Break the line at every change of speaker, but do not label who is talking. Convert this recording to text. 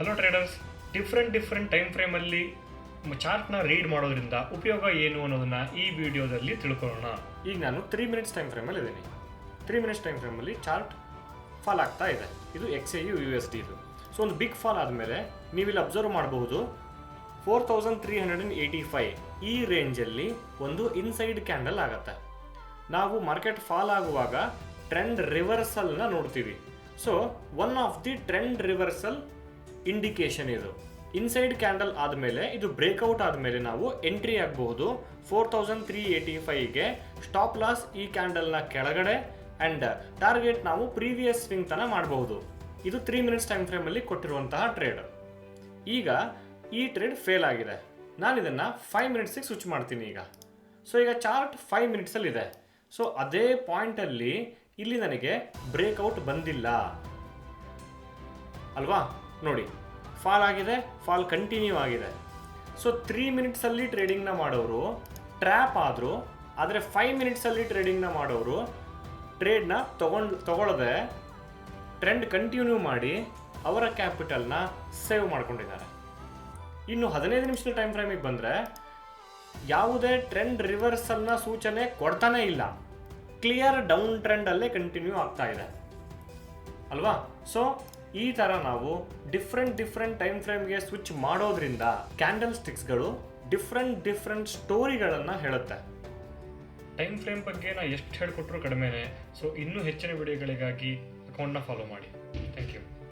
Hello traders, different time ಫ್ರೇಮಲ್ಲಿ ಚಾರ್ಟ್ನ read ಮಾಡೋದ್ರಿಂದ ಉಪಯೋಗ ಏನು ಅನ್ನೋದನ್ನ ಈ ವಿಡಿಯೋದಲ್ಲಿ ತಿಳ್ಕೊಳ್ಳೋಣ.
ಈಗ ನಾನು 3 ಮಿನಿಟ್ಸ್ ಟೈಮ್ ಫ್ರೇಮಲ್ಲಿ ಇದ್ದೀನಿ. 3 ಮಿನಿಟ್ಸ್ ಟೈಮ್ ಫ್ರೇಮಲ್ಲಿ ಚಾರ್ಟ್ ಫಾಲ್ ಆಗ್ತಾ ಇದೆ. ಇದು XAU USD ಇದು. ಸೊ ಒಂದು ಬಿಗ್ ಫಾಲ್ ಆದಮೇಲೆ ನೀವಿಲ್ಲಿ ಅಬ್ಸರ್ವ್ ಮಾಡಬಹುದು 4385 ಈ ರೇಂಜಲ್ಲಿ ಒಂದು ಇನ್ಸೈಡ್ ಕ್ಯಾಂಡಲ್ ಆಗುತ್ತೆ. ನಾವು ಮಾರ್ಕೆಟ್ ಫಾಲ್ ಆಗುವಾಗ ಟ್ರೆಂಡ್ ರಿವರ್ಸಲ್ನ ನೋಡ್ತೀವಿ. So one of the trend reversal indication ಇದು. ಇನ್ಸೈಡ್ ಕ್ಯಾಂಡಲ್ ಆದಮೇಲೆ ಇದು ಬ್ರೇಕ್ಔಟ್ ಆದಮೇಲೆ ನಾವು ಎಂಟ್ರಿ ಆಗಬಹುದು. 4385ಗೆ ಸ್ಟಾಪ್ ಲಾಸ್ ಈ ಕ್ಯಾಂಡಲ್ನ ಕೆಳಗಡೆ ಆ್ಯಂಡ್ ಟಾರ್ಗೆಟ್ ನಾವು ಪ್ರೀವಿಯಸ್ ಸ್ವಿಂಗ್ ತನ ಮಾಡಬಹುದು. ಇದು 3 ಮಿನಿಟ್ಸ್ ಟೈಮ್ ಫ್ರೇಮಲ್ಲಿ ಕೊಟ್ಟಿರುವಂತಹ ಟ್ರೇಡ್. ಈಗ ಈ ಟ್ರೇಡ್ ಫೇಲ್ ಆಗಿದೆ. ನಾನು ಇದನ್ನು 5 ಮಿನಿಟ್ಸಿಗೆ ಸ್ವಿಚ್ ಮಾಡ್ತೀನಿ ಈಗ. ಸೊ ಈಗ ಚಾರ್ಟ್ 5 ಮಿನಿಟ್ಸಲ್ಲಿದೆ. ಸೊ ಅದೇ ಪಾಯಿಂಟಲ್ಲಿ ಇಲ್ಲಿ ನನಗೆ ಬ್ರೇಕ್ಔಟ್ ಬಂದಿಲ್ಲ ಅಲ್ವಾ? ನೋಡಿ, ಫಾಲ್ ಆಗಿದೆ, ಫಾಲ್ ಕಂಟಿನ್ಯೂ ಆಗಿದೆ. ಸೊ 3 ಮಿನಿಟ್ಸಲ್ಲಿ ಟ್ರೇಡಿಂಗ್ನ ಮಾಡೋರು ಟ್ರ್ಯಾಪ್ ಆದರು. ಆದರೆ 5 ಮಿನಿಟ್ಸಲ್ಲಿ ಟ್ರೇಡಿಂಗ್ನ ಮಾಡೋರು ಟ್ರೇಡ್ನ ತಗೊಳ್ಳದೆ ಟ್ರೆಂಡ್ ಕಂಟಿನ್ಯೂ ಮಾಡಿ ಅವರ ಕ್ಯಾಪಿಟಲ್ನ ಸೇವ್ ಮಾಡ್ಕೊಂಡಿದ್ದಾರೆ. ಇನ್ನು 15 ನಿಮಿಷದ ಟೈಮ್ ಫ್ರೇಮಿಗೆ ಬಂದರೆ ಯಾವುದೇ ಟ್ರೆಂಡ್ ರಿವರ್ಸಲ್ನ ಸೂಚನೆ ಕೊಡ್ತಾನೇ ಇಲ್ಲ. ಕ್ಲಿಯರ್ ಡೌನ್ ಟ್ರೆಂಡಲ್ಲೇ ಕಂಟಿನ್ಯೂ ಆಗ್ತಾ ಇದೆ ಅಲ್ವಾ? ಸೊ ಈ ಥರ ನಾವು ಡಿಫ್ರೆಂಟ್ ಟೈಮ್ ಫ್ರೇಮ್ಗೆ ಸ್ವಿಚ್ ಮಾಡೋದ್ರಿಂದ ಕ್ಯಾಂಡಲ್ ಸ್ಟಿಕ್ಸ್ಗಳು ಡಿಫ್ರೆಂಟ್ ಸ್ಟೋರಿಗಳನ್ನು ಹೇಳುತ್ತೆ.
ಟೈಮ್ ಫ್ರೇಮ್ ಬಗ್ಗೆ ನಾ ಎಷ್ಟು ಹೇಳ್ಕೊಟ್ರು ಕಡಿಮೆನೆ. ಸೊ ಇನ್ನೂ ಹೆಚ್ಚಿನ ವಿಡಿಯೋಗಳಿಗಾಗಿ ಅಕೌಂಟ್ನ ಫಾಲೋ ಮಾಡಿ. Thank you.